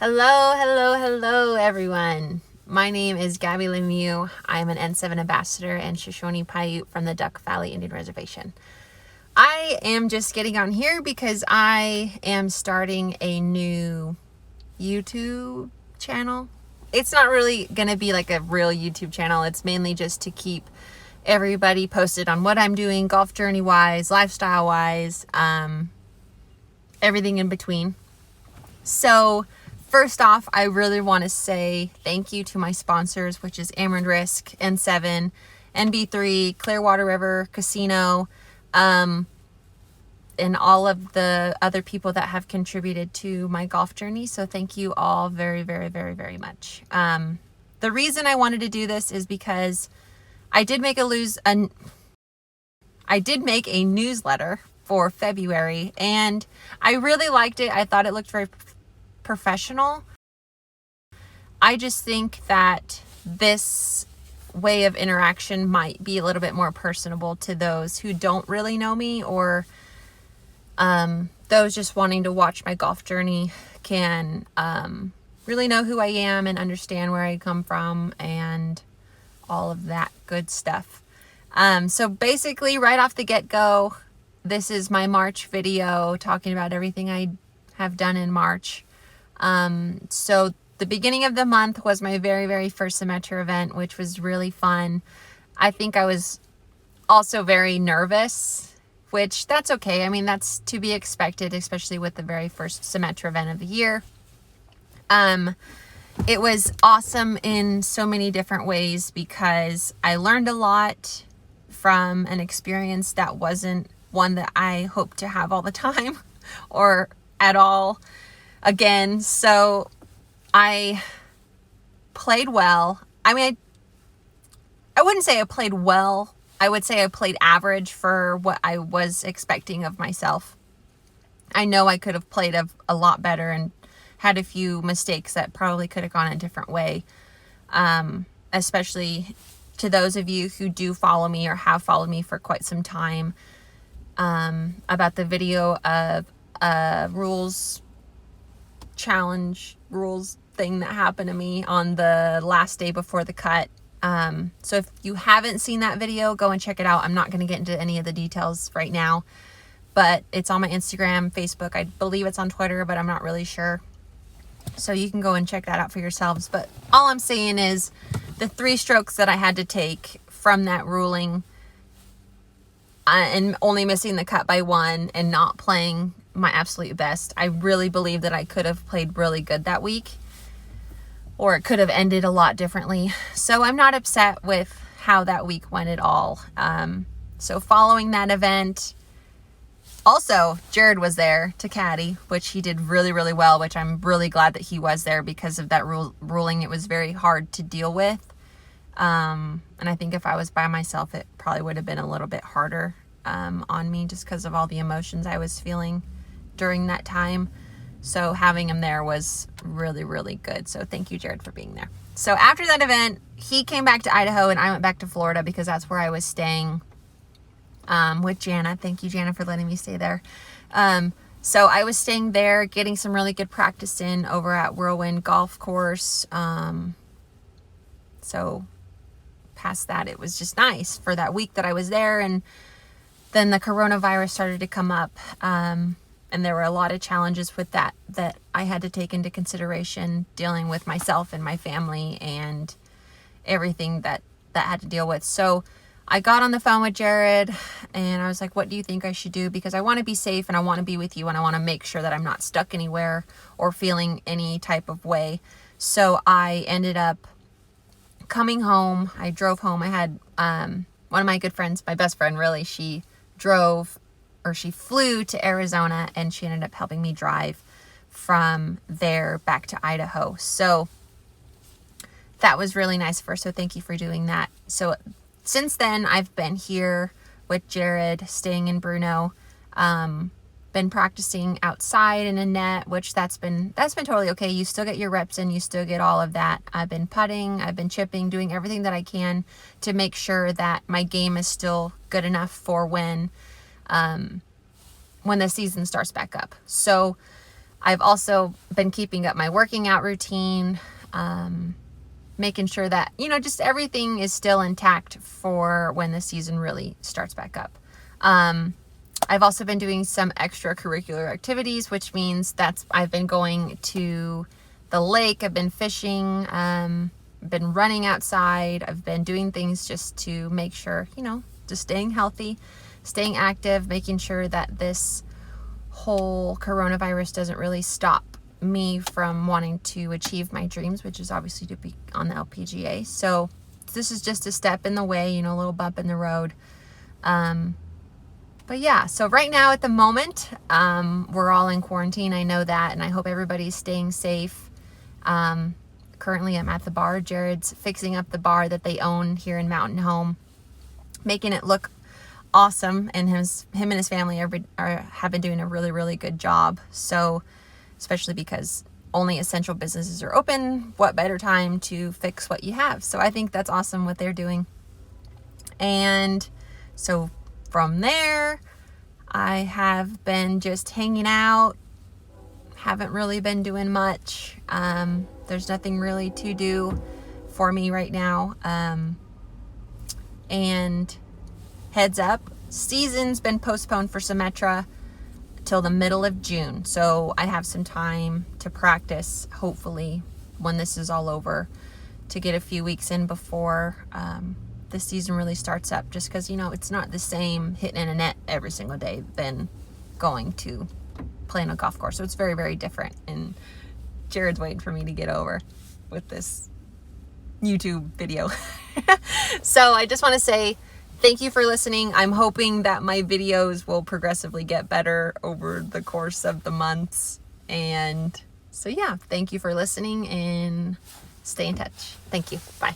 Hello, everyone. My name is Gabby Lemieux. I'm an N7 ambassador and Shoshone Paiute from the Duck Valley Indian Reservation. I am just getting on here because I am starting a new YouTube channel. It's not really going to be like a real YouTube channel. It's mainly just to keep everybody posted on what I'm doing, golf journey wise, lifestyle wise, everything in between. So first off, I really want to say thank you to my sponsors, which is Amarin Risk, N7, NB3, Clearwater River, Casino, and all of the other people that have contributed to my golf journey. So thank you all very, very, very, very much. The reason I wanted to do this is because I did make a newsletter for February, and I really liked it. I thought it looked very professional. I just think that this way of interaction might be a little bit more personable to those who don't really know me, or those just wanting to watch my golf journey can really know who I am and understand where I come from and all of that good stuff. So basically, right off the get-go, this is my March video talking about everything I have done in March. So the beginning of the month was my very, very first Symetra event, which was really fun. I think I was also very nervous, which that's okay. I mean, that's to be expected, especially with the very first Symetra event of the year. It was awesome in so many different ways because I learned a lot from an experience that wasn't one that I hope to have all the time or at all again. So I played well. I mean, I wouldn't say I played well. I would say I played average for what I was expecting of myself. I know I could have played a lot better and had a few mistakes that probably could have gone a different way. Especially to those of you who do follow me or have followed me for quite some time, about the video of challenge rules thing that happened to me on the last day before the cut. So if you haven't seen that video, go and check it out. I'm not going to get into any of the details right now, but it's on my Instagram, Facebook. I believe it's on Twitter, but I'm not really sure. So you can go and check that out for yourselves. But all I'm saying is the 3 strokes that I had to take from that ruling, and only missing the cut by 1 and not playing my absolute best, I really believe that I could have played really good that week, or it could have ended a lot differently. So I'm not upset with how that week went at all. So following that event, also Jared was there to caddy, which he did really, really well, which I'm really glad that he was there because of that ruling. It was very hard to deal with. And I think if I was by myself, it probably would have been a little bit harder on me just because of all the emotions I was feeling during that time. So having him there was really, really good. So thank you, Jared, for being there. So after that event, he came back to Idaho and I went back to Florida because that's where I was staying with Jana. Thank you, Jana, for letting me stay there. So I was staying there, getting some really good practice in over at Whirlwind Golf Course. So past that, it was just nice for that week that I was there. And then the coronavirus started to come up. And there were a lot of challenges with that I had to take into consideration, dealing with myself and my family and everything that had to deal with. So I got on the phone with Jared and I was like, what do you think I should do? Because I want to be safe and I want to be with you and I want to make sure that I'm not stuck anywhere or feeling any type of way. So I ended up coming home. I drove home. I had one of my good friends, my best friend really, she flew to Arizona and she ended up helping me drive from there back to Idaho. So that was really nice of her. So thank you for doing that. So since then, I've been here with Jared, staying in Bruno, been practicing outside in a net, which that's been totally okay. You still get your reps in, you still get all of that. I've been putting, I've been chipping, doing everything that I can to make sure that my game is still good enough for when the season starts back up. So I've also been keeping up my working out routine, making sure that, you know, just everything is still intact for when the season really starts back up. I've also been doing some extracurricular activities, which means I've been going to the lake, I've been fishing, been running outside, I've been doing things just to make sure, you know, just staying healthy, staying active, making sure that this whole coronavirus doesn't really stop me from wanting to achieve my dreams, which is obviously to be on the LPGA. So this is just a step in the way, you know, a little bump in the road. But yeah, so right now at the moment, we're all in quarantine. I know that, and I hope everybody's staying safe. Currently I'm at the bar. Jared's fixing up the bar that they own here in Mountain Home, making it look awesome, and him and his family have been doing a really, really good job. So especially because only essential businesses are open, what better time to fix what you have? So I think that's awesome what they're doing. And so from there, I have been just hanging out, haven't really been doing much. There's nothing really to do for me right now. And heads up, season's been postponed for Symetra till the middle of June. So I have some time to practice, hopefully, when this is all over, to get a few weeks in before the season really starts up. Just because, you know, it's not the same hitting in a net every single day than going to play on a golf course. So it's very, very different. And Jared's waiting for me to get over with this YouTube video. So I just want to say thank you for listening. I'm hoping that my videos will progressively get better over the course of the months. And so yeah, thank you for listening, and stay in touch. Thank you. Bye.